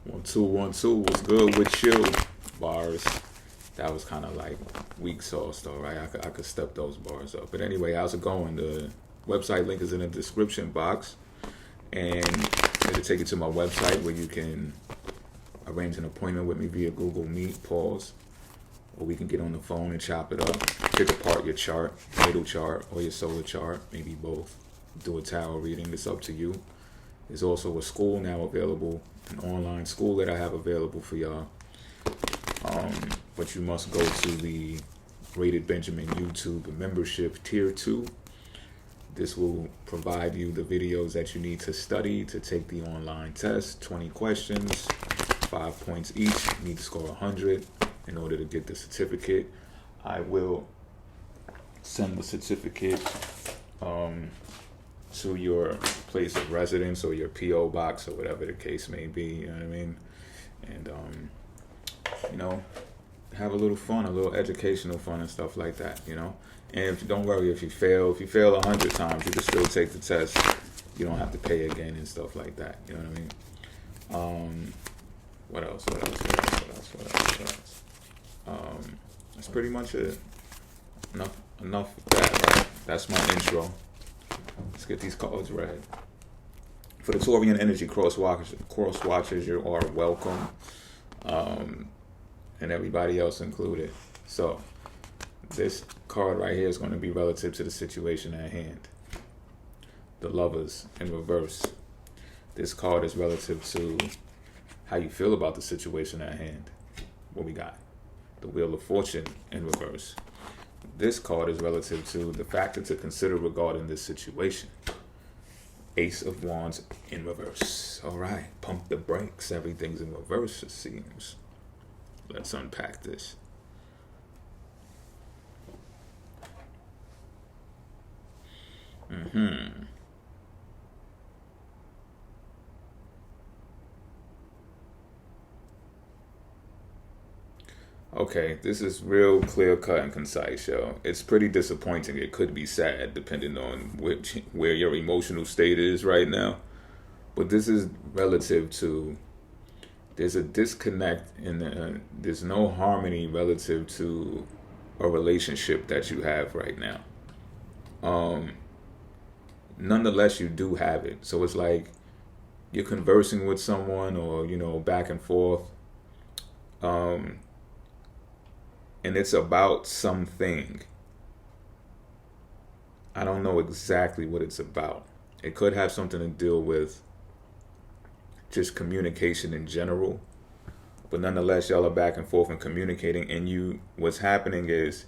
1 2 What's good with you? Bars. That was kind of like weak sauce, though, right? I could step those bars up. But anyway, how's it going? The website link is in the description box, and it'll take you to my website where you can arrange an appointment with me via Google Meet. Pause, or we can get on the phone and chop it up. Pick apart your chart, natal chart, or your solar chart, maybe both. Do a tarot reading. It's up to you. There's also a school now available, an online school that I have available for y'all. But you must go to the Rated Benjamin YouTube membership tier 2. This will provide you the videos that you need to study to take the online test. 20 questions, 5 points each. You need to score 100 in order to get the certificate. I will send the certificate to your place of residence or your P.O. box or whatever the case may be, you know what I mean? And, have a little fun, a little educational fun and stuff like that, And don't worry if you fail 100 times, you can still take the test. You don't have to pay again and stuff like that, you know what I mean? What else? That's pretty much it. Enough of that, right? That's my intro. Let's get these cards read. For the Taurian energy cross watchers, you are welcome. And everybody else included. So, this card right here is going to be relative to the situation at hand. The Lovers in reverse. This card is relative to how you feel about the situation at hand. What we got? The Wheel of Fortune in reverse. This card is relative to the factor to consider regarding this situation. Ace of Wands in reverse. All right, pump the brakes. Everything's in reverse, it seems. Let's unpack this. Okay, this is real clear cut and concise, yo. It's pretty disappointing. It could be sad, depending on where your emotional state is right now. But this is relative to, there's a disconnect there's no harmony relative to a relationship that you have right now. Nonetheless, you do have it. So it's like you're conversing with someone or, back and forth. And it's about something. I don't know exactly what it's about. It could have something to deal with just communication in general. But nonetheless, y'all are back and forth and communicating. And what's happening is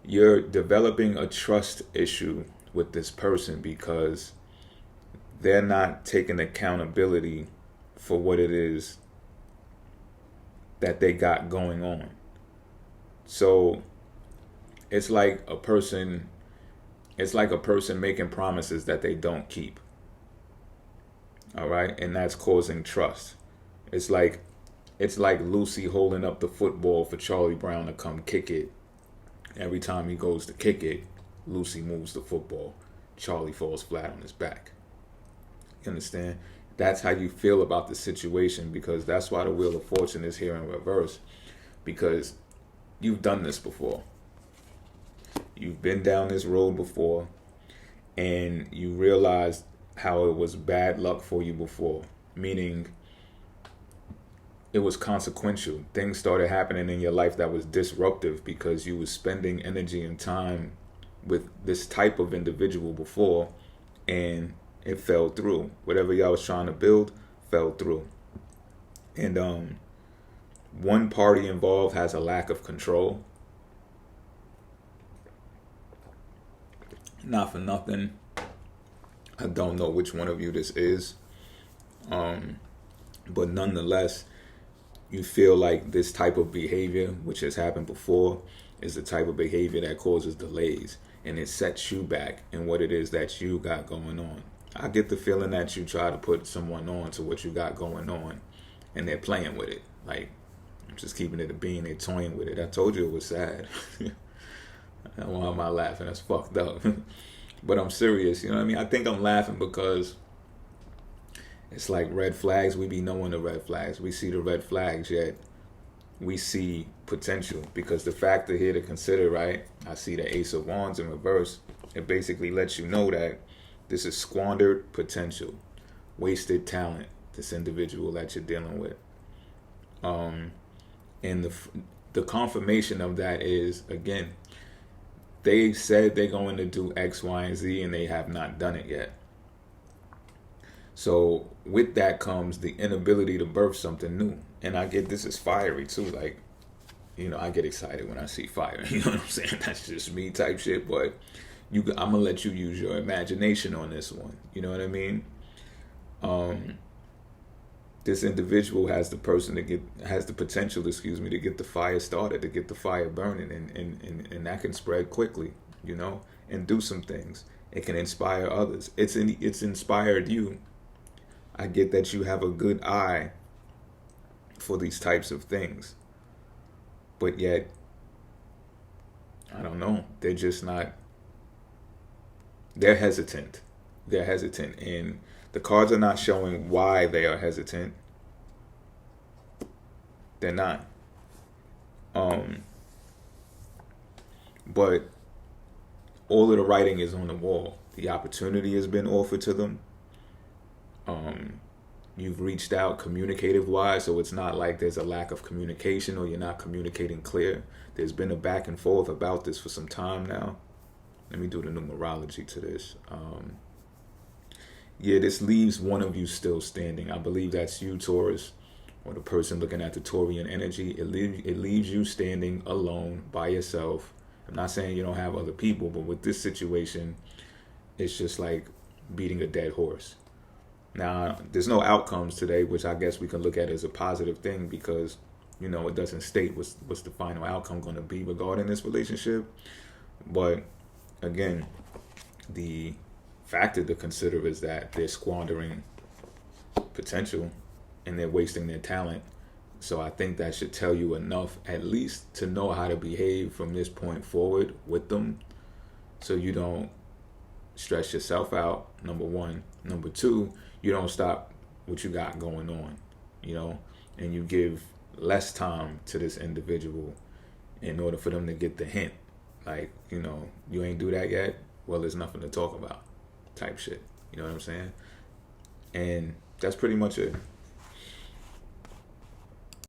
you're developing a trust issue with this person because they're not taking accountability for what it is that they got going on. So it's like a person making promises that they don't keep. All right, and that's causing trust. It's like Lucy holding up the football for Charlie Brown to come kick it. Every time he goes to kick it, Lucy moves the football. Charlie falls flat on his back. You understand? That's how you feel about the situation, because that's why the Wheel of Fortune is here in reverse, because you've done this before. You've been down this road before, and you realized how it was bad luck for you before, meaning it was consequential. Things started happening in your life that was disruptive because you were spending energy and time with this type of individual before, and it fell through. Whatever y'all was trying to build fell through. And one party involved has a lack of control. Not for nothing, I don't know which one of you this is. But nonetheless, you feel like this type of behavior, which has happened before, is the type of behavior that causes delays, and it sets you back in what it is that you got going on. I get the feeling that you try to put someone on to what you got going on, and they're playing with it. Like, just keeping it a bean, they're toying with it. I told you it was sad. Why am I laughing? That's fucked up. But I'm serious, you know what I mean? I think I'm laughing because It's like red flags. We be knowing the red flags. We see the red flags, yet we see potential. Because the factor here to consider, right? I see the Ace of Wands in reverse. It basically lets you know that this is squandered potential, wasted talent, this individual that you're dealing with. And the confirmation of that is, again, they said they're going to do X, Y, and Z, and they have not done it yet. So with that comes the inability to birth something new. And I get this is fiery too. Like, I get excited when I see fire. You know what I'm saying? That's just me type shit. But I'm gonna let you use your imagination on this one. You know what I mean? This individual has the potential, to get the fire started, to get the fire burning, and that can spread quickly, and do some things. It can inspire others. It's inspired you. I get that you have a good eye for these types of things, but yet, I don't know, they're just not, they're hesitant. And the cards are not showing why they are hesitant. They're not. But all of the writing is on the wall. The opportunity has been offered to them. You've reached out communicative wise, so it's not like there's a lack of communication or you're not communicating clear. There's been a back and forth about this for some time now. Let me do the numerology to this. This leaves one of you still standing. I believe that's you, Taurus, or the person looking at the Taurian energy. It leaves you standing alone by yourself. I'm not saying you don't have other people, but with this situation, it's just like beating a dead horse. Now, there's no outcomes today, which I guess we can look at as a positive thing because, it doesn't state what's the final outcome going to be regarding this relationship. But again, the factor to consider is that they're squandering potential and they're wasting their talent. So I think that should tell you enough, at least, to know how to behave from this point forward with them, so you don't stress yourself out, number one. Number two, you don't stop what you got going on, and you give less time to this individual in order for them to get the hint. Like, you ain't do that yet? Well, there's nothing to talk about type shit. You know what I'm saying? And that's pretty much it.